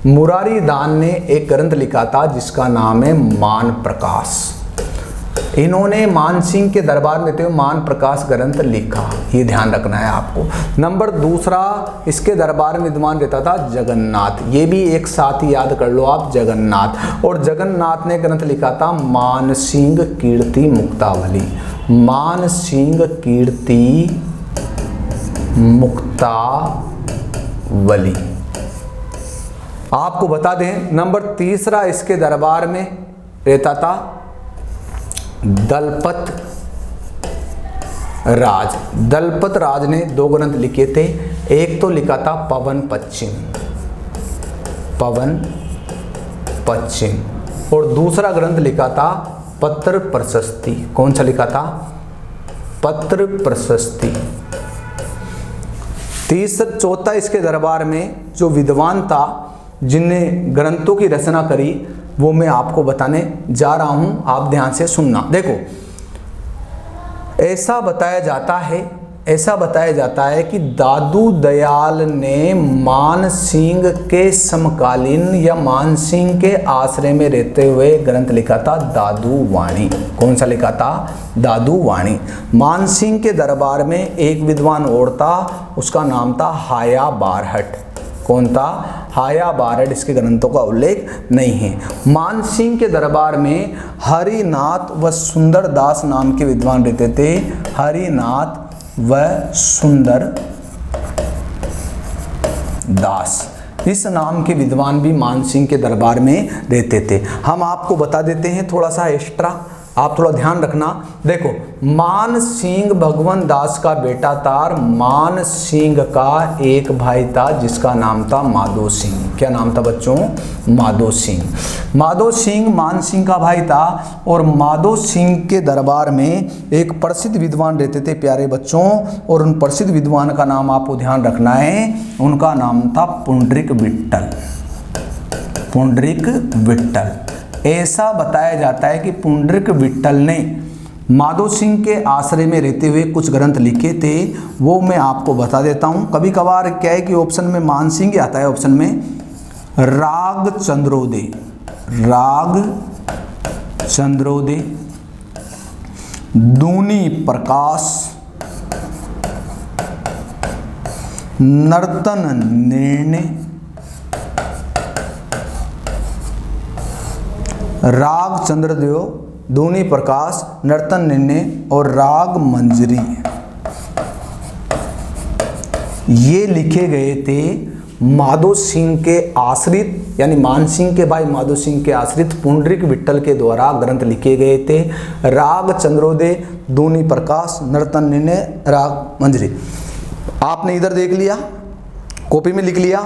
मुरारी दान ने एक ग्रंथ लिखा था जिसका नाम है मान प्रकाश। इन्होंने मान सिंह के दरबार में थे मान प्रकाश ग्रंथ लिखा, ये ध्यान रखना है आपको। नंबर दूसरा, इसके दरबार में विद्वान रहता था जगन्नाथ, ये भी एक साथ ही याद कर लो आप, जगन्नाथ। और जगन्नाथ ने ग्रंथ लिखा था मान सिंह कीर्ति मुक्तावली, मान सिंह कीर्ति मुक्तावली। आपको बता दें, नंबर तीसरा, इसके दरबार में रहता था दलपत राज। दलपत राज ने 2 ग्रंथ लिखे थे, एक तो लिखा था पवन पश्चिम, पवन पश्चिम, और दूसरा ग्रंथ लिखा था पत्र प्रशस्ति। कौन सा लिखा था? पत्र प्रशस्ति। चौथा, इसके दरबार में जो विद्वान था जिनने ग्रंथों की रचना करी वो मैं आपको बताने जा रहा हूं, आप ध्यान से सुनना। देखो, ऐसा बताया जाता है कि दादू दयाल ने मान सिंह के समकालीन या मान सिंह के आश्रय में रहते हुए ग्रंथ लिखा था दादू वाणी। कौन सा लिखा था? दादू वाणी। मान सिंह के दरबार में एक विद्वान और था, उसका नाम था हाया बारहट। कौन था? हाया बारहट। इसके ग्रंथों का उल्लेख नहीं है। मान सिंह के दरबार में हरिनाथ व सुंदर दास नाम के विद्वान रहते थे, हरिनाथ व सुंदर दास, इस नाम के विद्वान भी मान सिंह के दरबार में रहते थे। हम आपको बता देते हैं थोड़ा सा एक्स्ट्रा, आप थोड़ा ध्यान रखना। देखो, मान सिंह भगवान दास का बेटा था, मान सिंह का एक भाई था जिसका नाम था माधो सिंह। क्या नाम था बच्चों? माधो सिंह। माधो सिंह मान सिंह का भाई था, और माधो सिंह के दरबार में एक प्रसिद्ध विद्वान रहते थे प्यारे बच्चों, और उन प्रसिद्ध विद्वान का नाम आपको ध्यान रखना है, उनका नाम था पुंडरीक विट्ठल। पुंडरीक विट्ठल। ऐसा बताया जाता है कि पुंडरीक विट्ठल ने माधो सिंह के आश्रय में रहते हुए कुछ ग्रंथ लिखे थे, वो मैं आपको बता देता हूँ। कभी कभार क्या है कि ऑप्शन में मान सिंह ही आता है, ऑप्शन में राग चंद्रोदय, राग चंद्रोदय, दूनी प्रकाश, नर्तन निर्णय, राग चंद्रदेव, दूनी प्रकाश, नर्तन निर्णय और राग मंजरी, ये लिखे गए थे माधो सिंह के आश्रित, यानी मान सिंह के भाई माधो सिंह के आश्रित पुंडरीक विट्ठल के द्वारा ग्रंथ लिखे गए थे। राग चंद्रोदय, दूनी प्रकाश, नर्तन निर्णय, राग मंजरी। आपने इधर देख लिया, कॉपी में लिख लिया।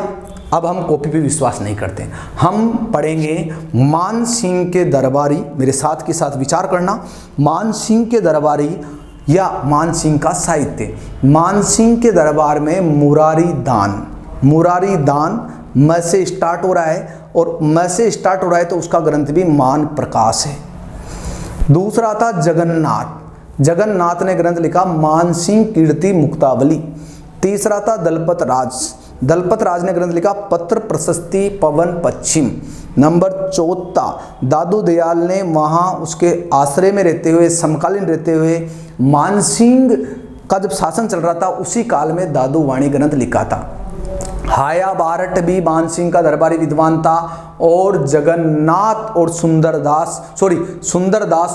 अब हम कॉपी पे विश्वास नहीं करते, हम पढ़ेंगे मान सिंह के दरबारी। मेरे साथ के साथ विचार करना, मान सिंह के दरबारी या मान सिंह का साहित्य। मान सिंह के दरबार में मुरारी दान, मुरारी दान म से स्टार्ट हो रहा है, और म से स्टार्ट हो रहा है तो उसका ग्रंथ भी मान प्रकाश है। दूसरा था जगन्नाथ, जगन्नाथ ने ग्रंथ लिखा मान सिंह कीर्ति मुक्तावली। तीसरा था दलपत राज, दलपत राज ने ग्रंथ लिखा पत्र प्रशस्ति पवन पश्चिम। नंबर चौथा, दादू दयाल ने वहाँ उसके आश्रय में रहते हुए, समकालीन रहते हुए, मान सिंह का जब शासन चल रहा था उसी काल में दादू वाणी ग्रंथ लिखा था। हाया बारहट भी मान सिंह का दरबारी विद्वान था, और जगन्नाथ और सुंदरदास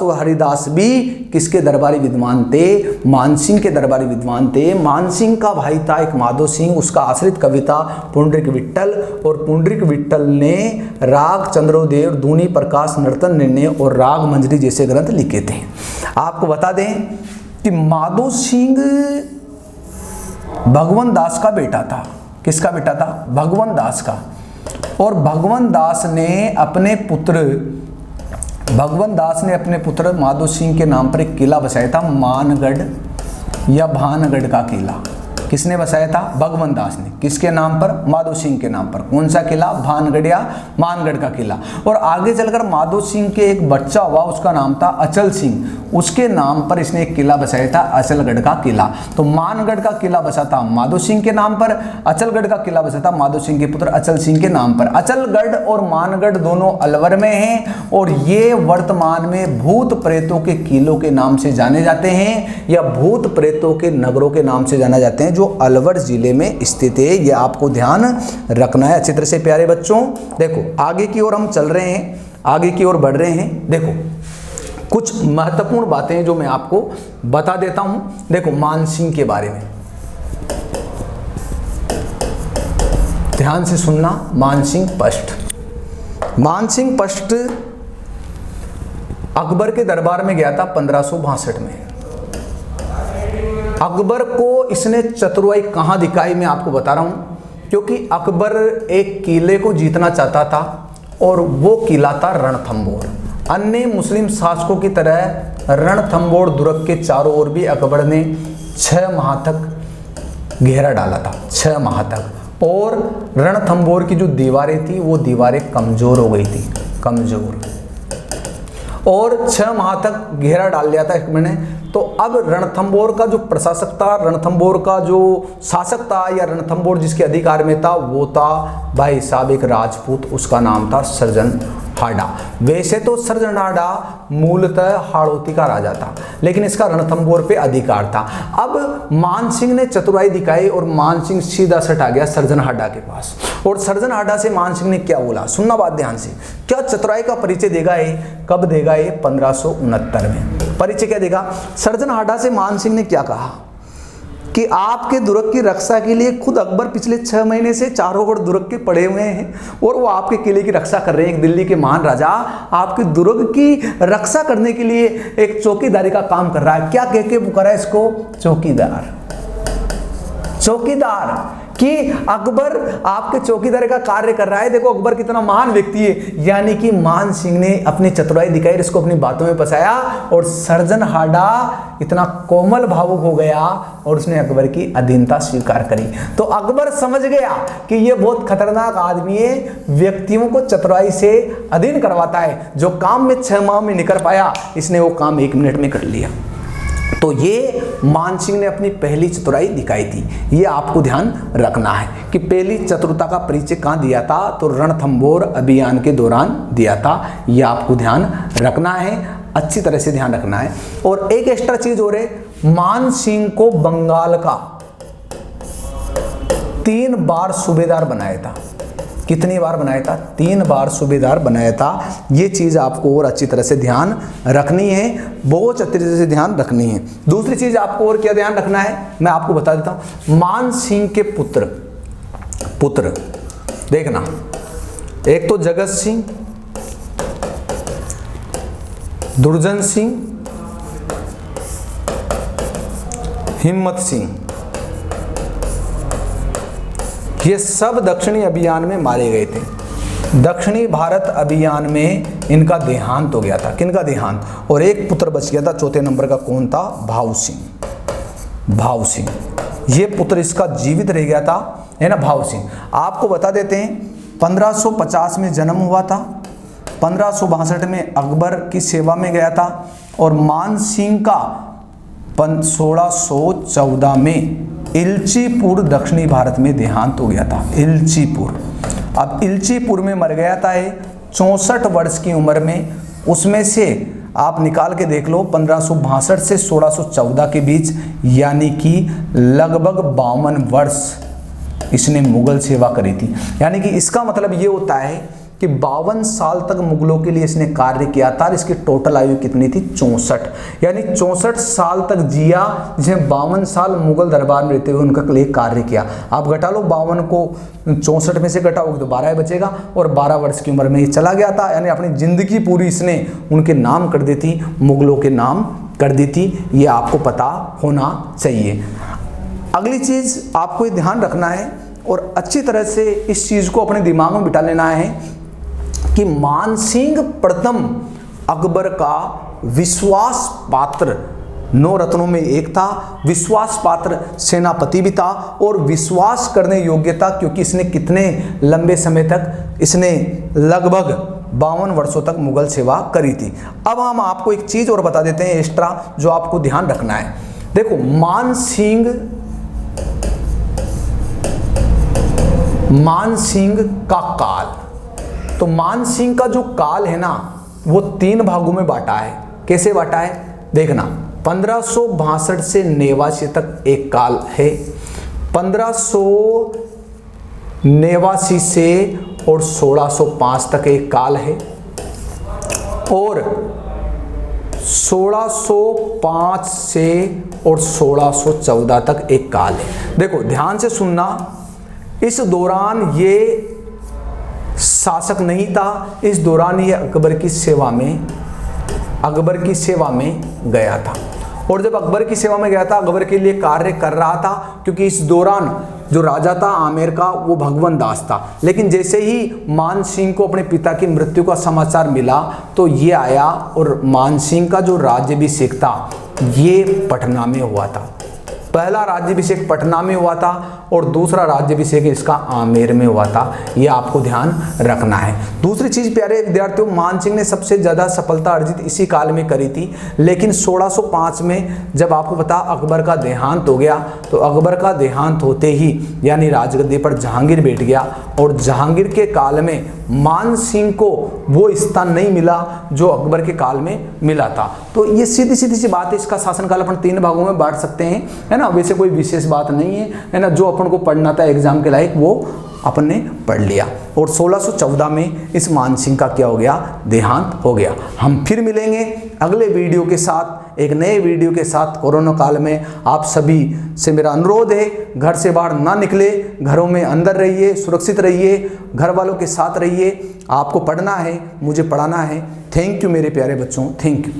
और हरिदास भी किसके दरबारी विद्वान थे? मान सिंह के दरबारी विद्वान थे। मान सिंह का भाई था एक माधो सिंह, उसका आश्रित कवि था पुंडरीक विट्ठल, और पुंडरीक विट्ठल ने राग चंद्रोदय, दूनी प्रकाश, नर्तन निर्णय और राग मंजरी जैसे ग्रंथ लिखे थे। आपको बता दें कि माधो सिंह भगवान दास का बेटा था। किसका बेटा था? भगवान दास का। और भगवान दास ने अपने पुत्र माधो सिंह के नाम पर एक किला बसाया था, मानगढ़ या भानगढ़ का किला। किसने बसाया था? भगवंत दास ने। किसके नाम पर? माधो सिंह के नाम पर। कौन सा किला? भानगढ़िया मानगढ़ का किला। और आगे चलकर माधो सिंह के एक बच्चा हुआ, उसका नाम था अचल सिंह, उसके नाम पर इसने एक किला बसाया था, अचलगढ़ का किला। तो मानगढ़ का किला बसा था माधो सिंह के नाम पर, अचलगढ़ का किला बसा था माधो सिंह के पुत्र अचल सिंह के नाम पर। अचलगढ़ और मानगढ़ दोनों अलवर में हैं और ये वर्तमान में भूत प्रेतों के किलों के नाम से जाने जाते हैं या भूत प्रेतों के नगरों के नाम से जाने जाते हैं, जो अलवर जिले में स्थित है। ये आपको ध्यान रखना है अच्छी तरह से प्यारे बच्चों। देखो आगे की ओर हम चल रहे हैं, आगे की ओर बढ़ रहे हैं। देखो कुछ महत्वपूर्ण बातें जो मैं आपको बता देता हूं। देखो मानसिंह के बारे में ध्यान से सुनना। मानसिंह पष्ट, मानसिंह पष्ट अकबर के दरबार में गया था 1562 में। अकबर को इसने चतुराई कहाँ दिखाई, मैं आपको बता रहा हूँ, क्योंकि अकबर एक किले को जीतना चाहता था और वो किला था रणथंबोर। अन्य मुस्लिम शासकों की तरह रणथंबोर दुर्ग के चारों ओर भी अकबर ने 6 माह तक घेरा डाला था, 6 माह तक। और रणथंबोर की जो दीवारें थी वो दीवारें कमज़ोर हो गई थी, कमज़ोर, और 6 माह तक घेरा डाल लिया था अकबर ने। तो अब रणथंबोर का जो प्रशासक था, रणथंबोर का जो शासक था या रणथंबोर जिसके अधिकार में था, वो था भाई साहब एक राजपूत, उसका नाम था सर्जन हाड़ा। वैसे तो सर्जन हाड़ा मूलतः हाड़ौती का राजा था, लेकिन इसका रणथंबोर पे अधिकार था। अब मानसिंह ने चतुराई दिखाई और मानसिंह सीधा सट आ गया सर्जन हाड़ा के पास। और सर्जन हाड़ा से मानसिंह ने क्या बोला, सुनना बात ध्यान से। क्या चतुराई का परिचय देगा ये? कब देगा ये? 1569 में। परिचय क्या देगा? सर्जन हाड़ा से मानसिंह ने क्या कहा कि आपके दुर्ग की रक्षा के लिए खुद अकबर पिछले 6 महीने से चारों ओर दुर्ग के पड़े हुए हैं और वो आपके किले की रक्षा कर रहे हैं। एक दिल्ली के महान राजा आपके दुर्ग की रक्षा करने के लिए एक चौकीदारी का काम कर रहा है। क्या कह के पुकारा इसको? चौकीदार। चौकीदार कि अकबर आपके चौकीदार का कार्य कर रहा है। देखो अकबर कितना महान व्यक्ति है। यानी कि मान सिंह ने अपनी चतुराई दिखाई, इसको अपनी बातों में फंसाया और सर्जन हाड़ा इतना कोमल भावुक हो गया और उसने अकबर की अधीनता स्वीकार करी। तो अकबर समझ गया कि ये बहुत खतरनाक आदमी है, व्यक्तियों को चतुराई से अधीन करवाता है। जो काम में 6 माह में नहीं कर पाया, इसने वो काम 1 मिनट में कर लिया। तो ये मान सिंह ने अपनी पहली चतुराई दिखाई थी। ये आपको ध्यान रखना है कि पहली चतुरता का परिचय कहाँ दिया था? तो रणथंबोर अभियान के दौरान दिया था। ये आपको ध्यान रखना है, अच्छी तरह से ध्यान रखना है। और एक एक्स्ट्रा चीज और है, मान सिंह को बंगाल का 3 बार सूबेदार बनाया था। कितनी बार बनाया था? 3 बार सूबेदार बनाया था। ये चीज़ आपको और अच्छी तरह से ध्यान रखनी है, बहुत अच्छी तरह से ध्यान रखनी है। दूसरी चीज़ आपको और क्या ध्यान रखना है, मैं आपको बता देता हूँ। मान सिंह के पुत्र देखना, एक तो जगत सिंह, दुर्जन सिंह, हिम्मत सिंह, ये सब दक्षिणी अभियान में मारे गए थे। दक्षिणी भारत अभियान में इनका देहांत हो गया था। किनका देहांत? और एक पुत्र बच गया था, चौथे नंबर का। कौन था? भाऊ सिंह। भाऊ सिंह, ये पुत्र इसका जीवित रह गया था, है ना, भाऊ सिंह। आपको बता देते हैं 1550 में जन्म हुआ था, 1562 में अकबर की सेवा में गया था और मान सिंह का 1614 में इल्चीपुर दक्षिणी भारत में देहांत हो गया था। इल्चीपुर, अब इल्चीपुर में मर गया था ये 64 वर्ष की उम्र में। उसमें से आप निकाल के देख लो 1562 से 1614 के बीच, यानी कि लगभग 52 वर्ष इसने मुगल सेवा करी थी। यानी कि इसका मतलब ये होता है कि 52 साल तक मुगलों के लिए इसने कार्य किया था। इसकी टोटल आयु कितनी थी? 64, यानी 64 साल तक जिया, जिसने 52 साल मुगल दरबार में रहते हुए उनका लिए कार्य किया। आप घटा लो, 52 को 64 में से घटाओगे तो 12 बचेगा और 12 वर्ष की उम्र में ये चला गया था। यानी अपनी जिंदगी पूरी इसने उनके नाम कर दी थी, मुगलों के नाम कर दी थी। ये आपको पता होना चाहिए। अगली चीज़ आपको ये ध्यान रखना है और अच्छी तरह से इस चीज़ को अपने दिमाग में बिठा लेना है कि मानसिंह प्रथम अकबर का विश्वास पात्र 9 रत्नों में एक था, विश्वास पात्र सेनापति भी था और विश्वास करने योग्य था, क्योंकि इसने कितने लंबे समय तक, इसने लगभग 52 वर्षों तक मुगल सेवा करी थी। अब हम आपको एक चीज और बता देते हैं एक्स्ट्रा, जो आपको ध्यान रखना है। देखो मानसिंह का काल, तो मानसिंह का जो काल है ना, वो 3 भागों में बांटा है। कैसे बांटा है देखना, 1562 से 89 तक एक काल है, 1589 से और 1605 तक एक काल है, और 1605 से और 1614 तक एक काल है। देखो ध्यान से सुनना, इस दौरान ये शासक नहीं था, इस दौरान ये अकबर की सेवा में गया था। और जब अकबर की सेवा में गया था, अकबर के लिए कार्य कर रहा था, क्योंकि इस दौरान जो राजा था आमेर का, वो भगवंत दास था। लेकिन जैसे ही मानसिंह को अपने पिता की मृत्यु का समाचार मिला, तो ये आया, और मानसिंह का जो राज्याभिषेक था ये पटना में हुआ था। पहला राज्याभिषेक पटना में हुआ था और दूसरा राज्याभिषेक इसका आमेर में हुआ था। ये आपको ध्यान रखना है। दूसरी चीज प्यारे विद्यार्थियों, मानसिंह ने सबसे ज्यादा सफलता अर्जित इसी काल में करी थी, लेकिन 1605 में जब आपको पता अकबर का देहांत हो गया, तो अकबर का देहांत होते ही यानी राजगद्दी पर जहांगीर बैठ गया, और जहांगीर के काल में मानसिंह को वो स्थान नहीं मिला जो अकबर के काल में मिला था। तो ये सीधी सी बात है। इसका शासनकाल अपन 3 भागों में बांट सकते हैं, है ना। वैसे कोई विशेष बात नहीं है ना। जो अपन को पढ़ना था एग्जाम के लायक वो अपन ने पढ़ लिया। और 1614 में इस मानसिंह का क्या हो गया, देहांत हो गया। हम फिर मिलेंगे अगले वीडियो के साथ, एक नए वीडियो के साथ। कोरोना काल में आप सभी से मेरा अनुरोध है, घर से बाहर ना निकले, घरों में अंदर रहिए, सुरक्षित रहिए, घर वालों के साथ रहिए। आपको पढ़ना है, मुझे पढ़ाना है। थैंक यू मेरे प्यारे बच्चों, थैंक यू।